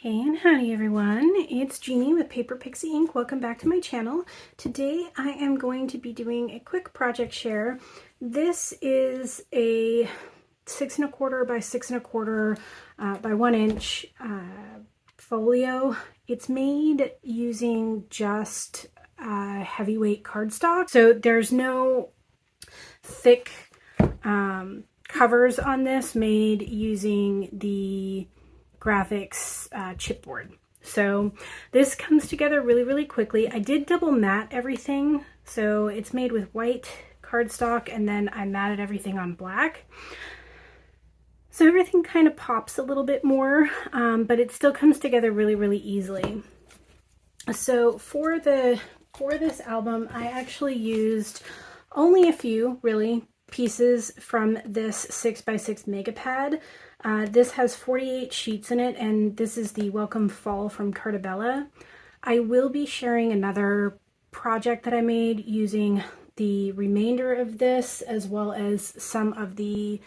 Hey and howdy everyone, it's Jeannie with Paper Pixie Ink. Welcome back to my channel. Today I am going to be doing a quick project share. This is a 6 1/4 by 6 1/4 by 1 inch folio. It's made using just heavyweight cardstock, so there's no thick covers on this, made using the graphics chipboard. So this comes together really quickly. I did double matte everything, so it's made with white cardstock and then I matted everything on black. So everything kind of pops a little bit more, but it still comes together really easily. So for this album, I actually used only a few really pieces from this 6x6 mega pad. This has 48 sheets in it, and this is the Welcome Fall from Carta. I will be sharing another project that I made using the remainder of this, as well as some of the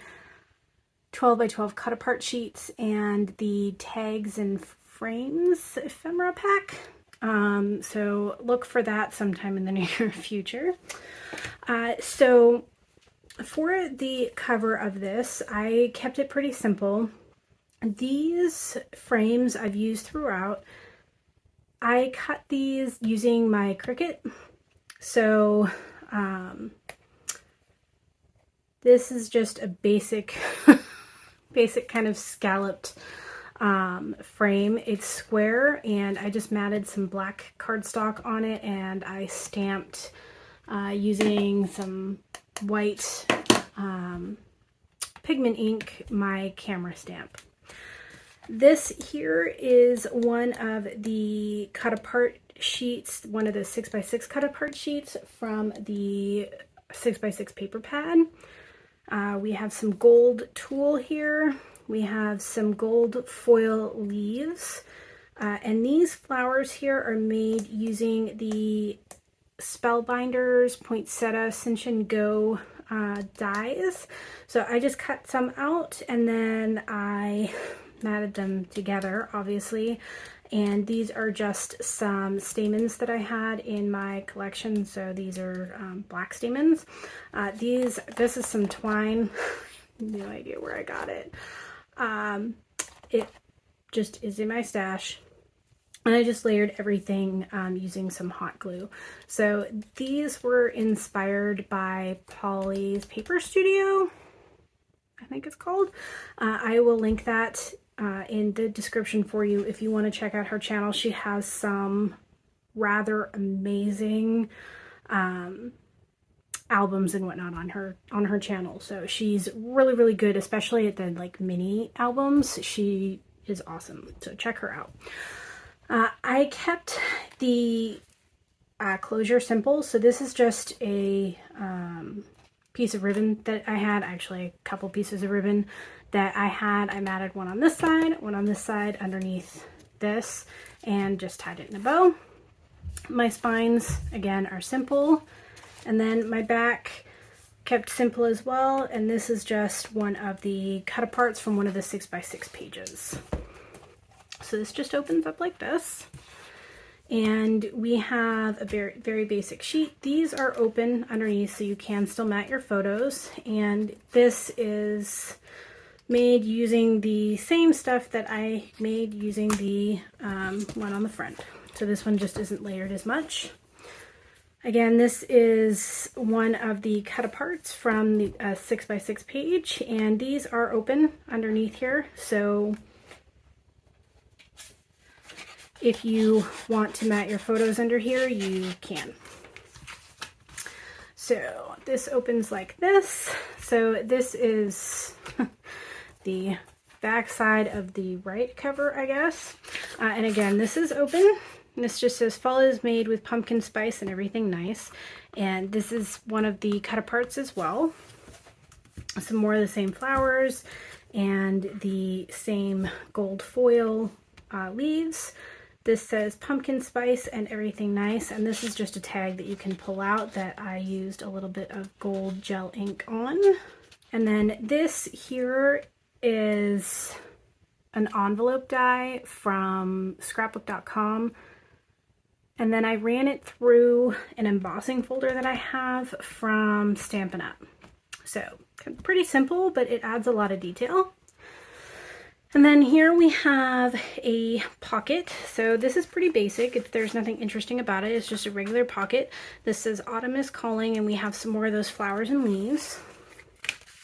12x12 cut apart sheets and the tags and frames ephemera pack. So look for that sometime in the near future. So for the cover of this, I kept it pretty simple. These frames I've used throughout. I cut these using my Cricut. So this is just a basic kind of scalloped frame. It's square, and I just matted some black cardstock on it, and I stamped using some white pigment ink my camera stamp. This here is one of the cut apart sheets, one of the 6x6 cut apart sheets from the 6x6 paper pad. We have some gold tulle here. We have some gold foil leaves. And these flowers here are made using the Spellbinders Poinsettia Cinch and Go dies. So I just cut some out and then I matted them together, obviously. And these are just some stamens that I had in my collection. So these are black stamens. This is some twine. No idea where I got it. It just is in my stash. And I just layered everything using some hot glue. So these were inspired by Polly's Paper Studio, I think it's called. I will link that in the description for you if you want to check out her channel. She has some rather amazing albums and whatnot on her channel. So she's really good, especially at the like mini albums. She is awesome. So check her out. I kept the closure simple. So this is just a piece of ribbon that I had, actually a couple pieces of ribbon that I had. I matted one on this side underneath this, and just tied it in a bow. My spines, again, are simple. And then my back kept simple as well. And this is just one of the cut aparts from one of the 6x6 pages. So this just opens up like this, and we have a very basic sheet. These are open underneath, so you can still mat your photos, and this is made using the same stuff that I made using the one on the front. So this one just isn't layered as much. Again, this is one of the cut aparts from the 6x6 page, and these are open underneath here, so if you want to mat your photos under here, you can. So this opens like this. So this is the back side of the right cover, I guess. And again, this is open. This just says fall is made with pumpkin spice and everything nice. And this is one of the cut aparts as well. Some more of the same flowers and the same gold foil leaves. This says pumpkin spice and everything nice, and this is just a tag that you can pull out that I used a little bit of gold gel ink on. And then this here is an envelope die from scrapbook.com, and then I ran it through an embossing folder that I have from Stampin' Up. So pretty simple, but it adds a lot of detail. And then here we have a pocket. So this is pretty basic. There's nothing interesting about it. It's just a regular pocket. This says Autumn is Calling, and we have some more of those flowers and leaves.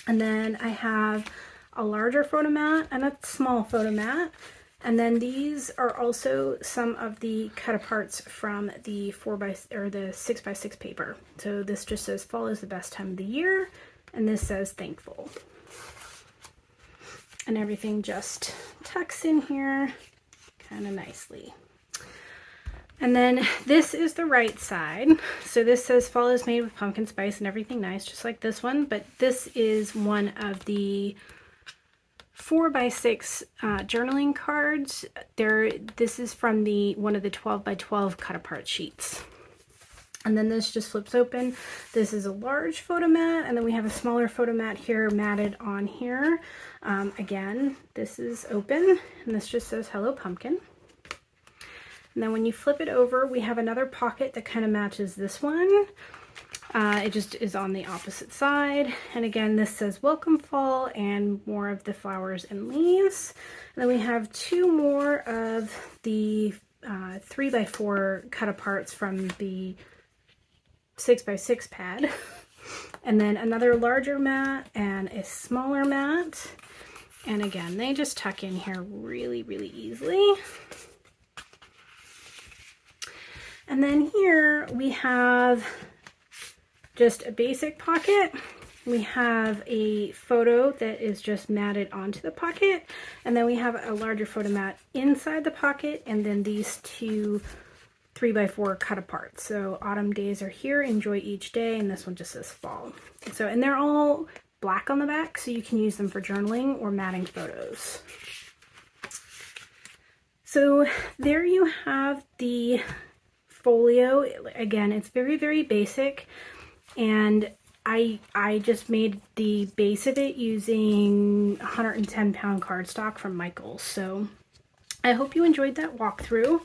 And then I have a larger photo mat and a small photo mat. And then these are also some of the cut aparts from the 6x6 paper. So this just says fall is the best time of the year, and this says thankful. And everything just tucks in here kind of nicely. And then this is the right side. So this says fall is made with pumpkin spice and everything nice, just like this one. But this is one of the 4x6 journaling cards. This is from one of the 12x12 cut apart sheets. And then this just flips open. This is a large photo mat, and then we have a smaller photo mat here matted on here. Again, this is open, and this just says Hello Pumpkin. And then when you flip it over, we have another pocket that kind of matches this one. It just is on the opposite side. And again, this says Welcome Fall and more of the flowers and leaves. And then we have two more of the 3x4 cut aparts from the 6x6 pad, and then another larger mat and a smaller mat. And again, they just tuck in here really, really easily. And then here we have just a basic pocket. We have a photo that is just matted onto the pocket, and then we have a larger photo mat inside the pocket, and then these two 3x4 cut apart. So autumn days are here, enjoy each day, and this one just says fall. So, and they're all black on the back, so you can use them for journaling or matting photos. So there you have the folio. Again, it's very, very basic, and I just made the base of it using 110-pound cardstock from Michael's. So I hope you enjoyed that walkthrough.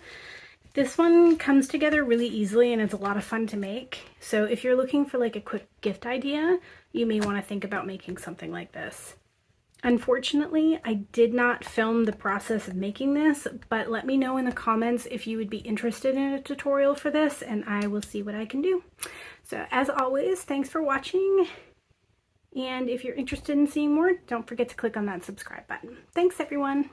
This one comes together really easily, and it's a lot of fun to make. So if you're looking for like a quick gift idea, you may want to think about making something like this. Unfortunately, I did not film the process of making this, but let me know in the comments if you would be interested in a tutorial for this, and I will see what I can do. So as always, thanks for watching. And if you're interested in seeing more, don't forget to click on that subscribe button. Thanks, everyone.